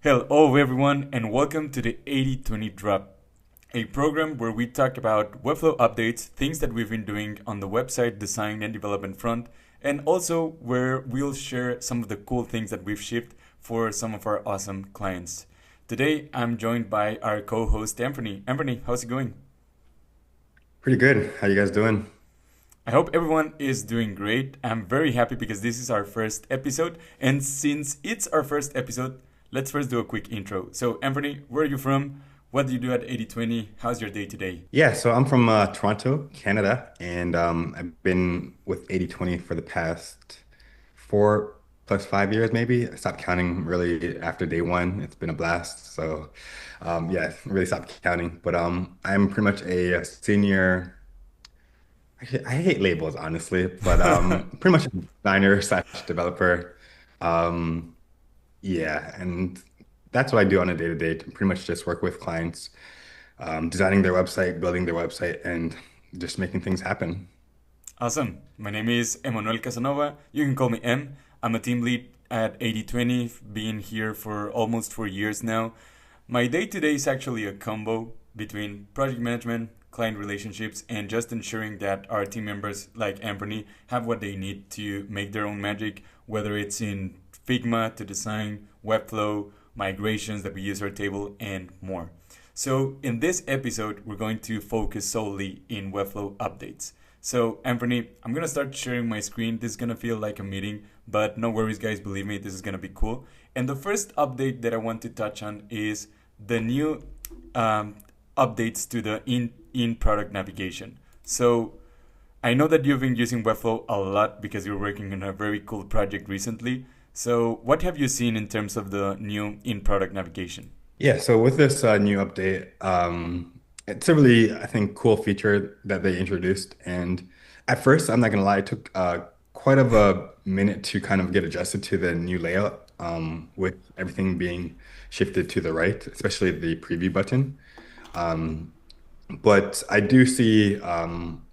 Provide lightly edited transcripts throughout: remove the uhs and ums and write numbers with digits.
Hello, everyone, and welcome to the 80/20 Drop, a program where we talk about Webflow updates, things that we've been doing on the website design and development front, and also where we'll share some of the cool things that we've shipped for some of our awesome clients. Today, I'm joined by our co-host Anthony. Anthony, how's it going? Pretty good. How you guys doing? I hope everyone is doing great. I'm very happy because this is our first episode, and since it's our first episode, let's first do a quick intro. So, Anthony, where are you from? What do you do at 80/20? How's your day today? Yeah, so I'm from Toronto, Canada, and I've been with 80/20 for the past 4 plus 5 years, maybe. I stopped counting really after day one. It's been a blast. So, yeah, really stopped counting. But I'm pretty much a senior. I hate labels, honestly, but pretty much a designer slash developer. Um, yeah, and that's what I do on a day-to-day. Pretty much just work with clients, designing their website, building their website, and just making things happen. Awesome. My name is Emmanuel Casanova. You can call me M. I'm a team lead at 80/20, been here for almost 4 years now. My day to day is actually a combo between project management, client relationships, and just ensuring that our team members like Anthony have what they need to make their own magic, whether it's in Figma to design, Webflow, migrations that we use our table, and more. So in this episode, we're going to focus solely in Webflow updates. So, Anthony, I'm gonna start sharing my screen. This is gonna feel like a meeting, but no worries, guys. Believe me, this is gonna be cool. And the first update that I want to touch on is the new um, updates to the in product navigation. So, I know that you've been using Webflow a lot because you're working on a very cool project recently. So, what have you seen in terms of the new in product navigation? Yeah, so with this new update, it's a really, I think, cool feature that they introduced. And at first, I'm not gonna lie, it took quite of a minute to kind of get adjusted to the new layout, with everything being shifted to the right, especially the preview button. Um, But I do see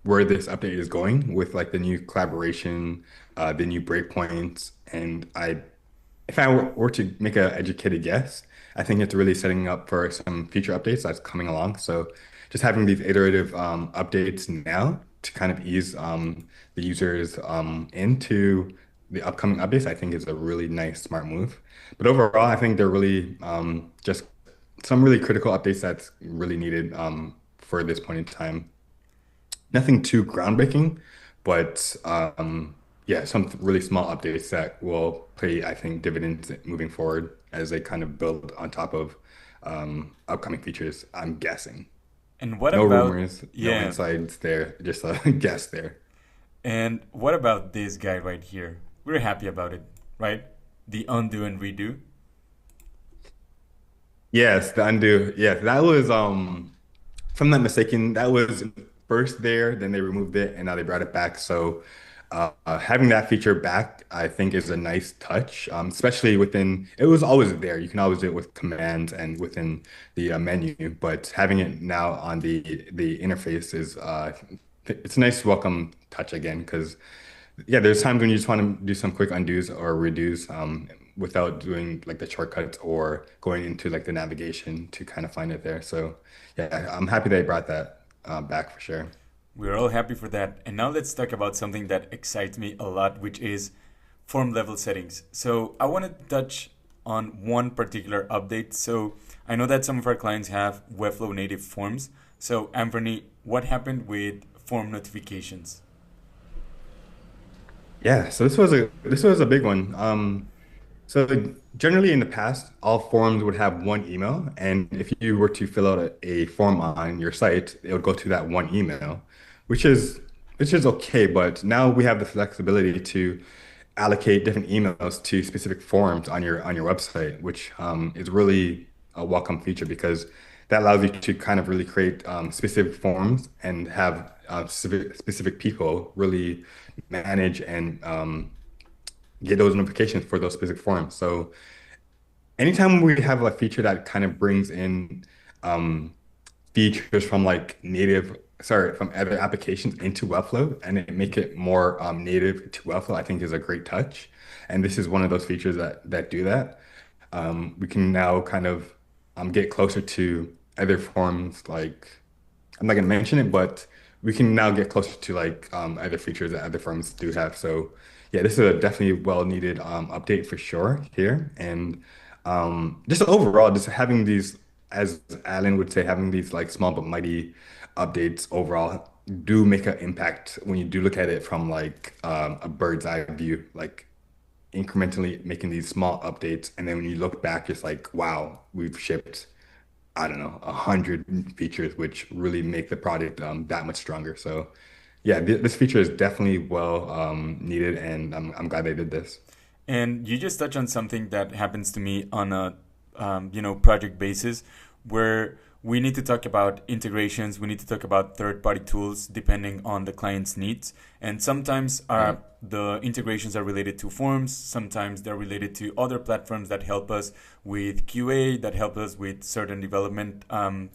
where this update is going with like the new collaboration, the new breakpoints, and if I were to make an educated guess, I think it's really setting up for some future updates that's coming along. So just having these iterative updates now to kind of ease the users into the upcoming updates, I think is a really nice, smart move. But overall, I think they're really just some really critical updates that's really needed for this point in time. Nothing too groundbreaking, but yeah, some really small updates that will pay, I think, dividends moving forward as they kind of build on top of upcoming features, I'm guessing. And what No about, rumors, no yeah, insides there, just a guess there. and what about this guy right here? We're happy about it, right? The undo and redo. Yes, the undo. Yeah, that was if I'm not mistaken, that was first there, then they removed it, and now they brought it back. So having that feature back, I think, is a nice touch, especially within. It was always there. You can always do it with commands and within the menu, but having it now on the interface is it's a nice welcome touch again because yeah, there's times when you just want to do some quick undos or redos without doing like the shortcuts or going into like the navigation to kind of find it there. So yeah, I'm happy they brought that back for sure. We're all happy for that. And now let's talk about something that excites me a lot, which is form level settings. So I want to touch on one particular update. So I know that some of our clients have Webflow native forms. So Anthony, what happened with form notifications? Yeah, so this was a big one. So generally in the past, all forms would have one email, and if you were to fill out a form on your site, it would go to that one email, which is which is okay. But now we have the flexibility to allocate different emails to specific forms on your website, which is really a welcome feature because that allows you to kind of really create specific forms and have specific people really manage and get those notifications for those specific forms. So anytime we have a feature that kind of brings in um, features from like from other applications into Webflow and it make it more native to Webflow, I think is a great touch. And this is one of those features that do that. We can now kind of get closer to other forms like I'm not gonna mention it, but we can now get closer to like other features that other firms do have. So yeah, this is a definitely well needed update for sure here. And just overall, just having these, as Alan would say, having these like small but mighty updates overall do make an impact when you do look at it from like a bird's eye view, like incrementally making these small updates. And then when you look back, it's like, wow, we've shipped I don't know, 100 features, which really make the product that much stronger. So, yeah, th this feature is definitely well needed, and I'm glad they did this. And you just touch on something that happens to me on a project basis, where we need to talk about integrations, we need to talk about third-party tools depending on the client's needs. And sometimes Mhm. the integrations are related to forms, sometimes they're related to other platforms that help us with QA, that help us with certain development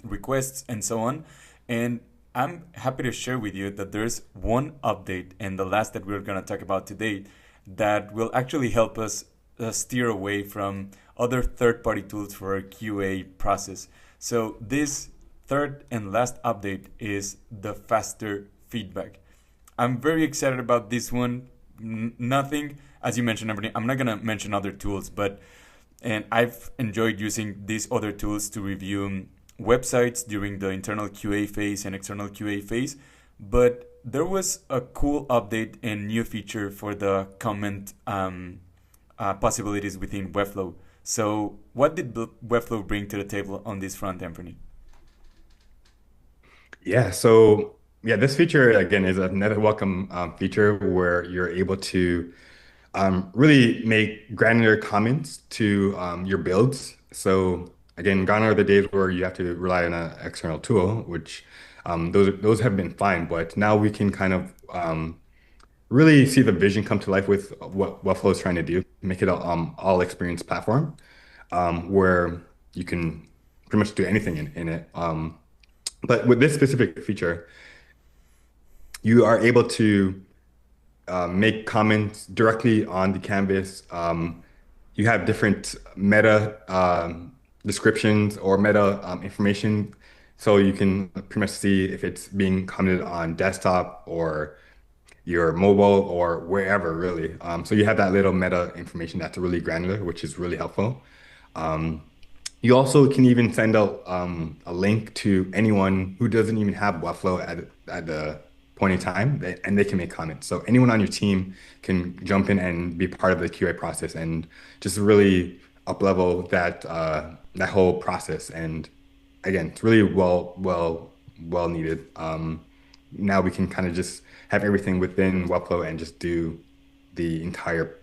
requests, and so on. And I'm happy to share with you that there's one update, and the last that we're going to talk about today, that will actually help us steer away from other third-party tools for our QA process. So this third and last update is the faster feedback. I'm very excited about this one. Nothing, as you mentioned, everything. I'm not gonna mention other tools, but and I've enjoyed using these other tools to review websites during the internal QA phase and external QA phase. But there was a cool update and new feature for the comment possibilities within Webflow. So, what did Webflow bring to the table on this front, Anthony? Yeah, so yeah, this feature again is another welcome feature where you're able to really make granular comments to your builds. So again, gone are the days where you have to rely on an external tool, which those have been fine, but now we can kind of really see the vision come to life with what Webflow is trying to do, make it a all experience platform where you can pretty much do anything in it. But with this specific feature, you are able to make comments directly on the canvas. You have different meta descriptions or meta information, so you can pretty much see if it's being commented on desktop or your mobile or wherever really. So you have that little meta information that's really granular, which is really helpful. You also can even send out a link to anyone who doesn't even have Webflow at the point in time, and they can make comments. So anyone on your team can jump in and be part of the QA process and just really up level that whole process. And again, it's really well needed. Now we can kind of just have everything within Webflow and just do the entire,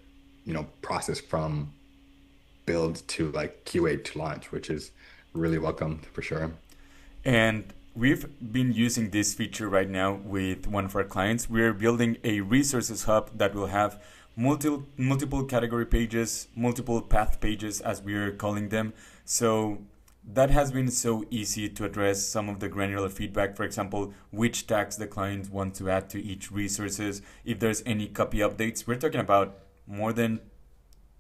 process from build to like QA to launch, which is really welcome for sure. And we've been using this feature right now with one of our clients. We're building a resources hub that will have multiple category pages, multiple path pages, as we're calling them. So that has been so easy to address some of the granular feedback. For example, which tags the client want to add to each resources. If there's any copy updates, we're talking about more than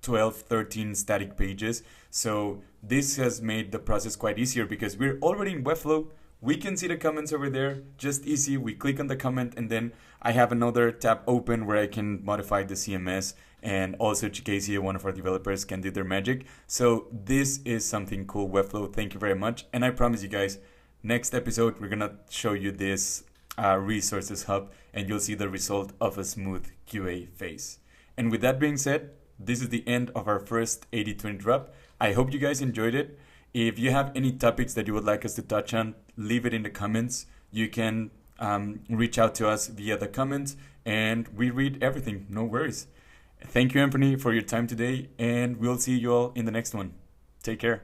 12, 13 static pages. So this has made the process quite easier because we're already in Webflow. We can see the comments over there, just easy. We click on the comment and then I have another tab open where I can modify the CMS, and also Chikasi, one of our developers, can do their magic. So this is something cool, Webflow. Thank you very much. And I promise you guys, next episode, we're gonna show you this resources hub and you'll see the result of a smooth QA phase. And with that being said, this is the end of our first 80/20 drop. I hope you guys enjoyed it. If you have any topics that you would like us to touch on, leave it in the comments. You can reach out to us via the comments and we read everything. No worries. Thank you, Anthony, for your time today, and we'll see you all in the next one. Take care.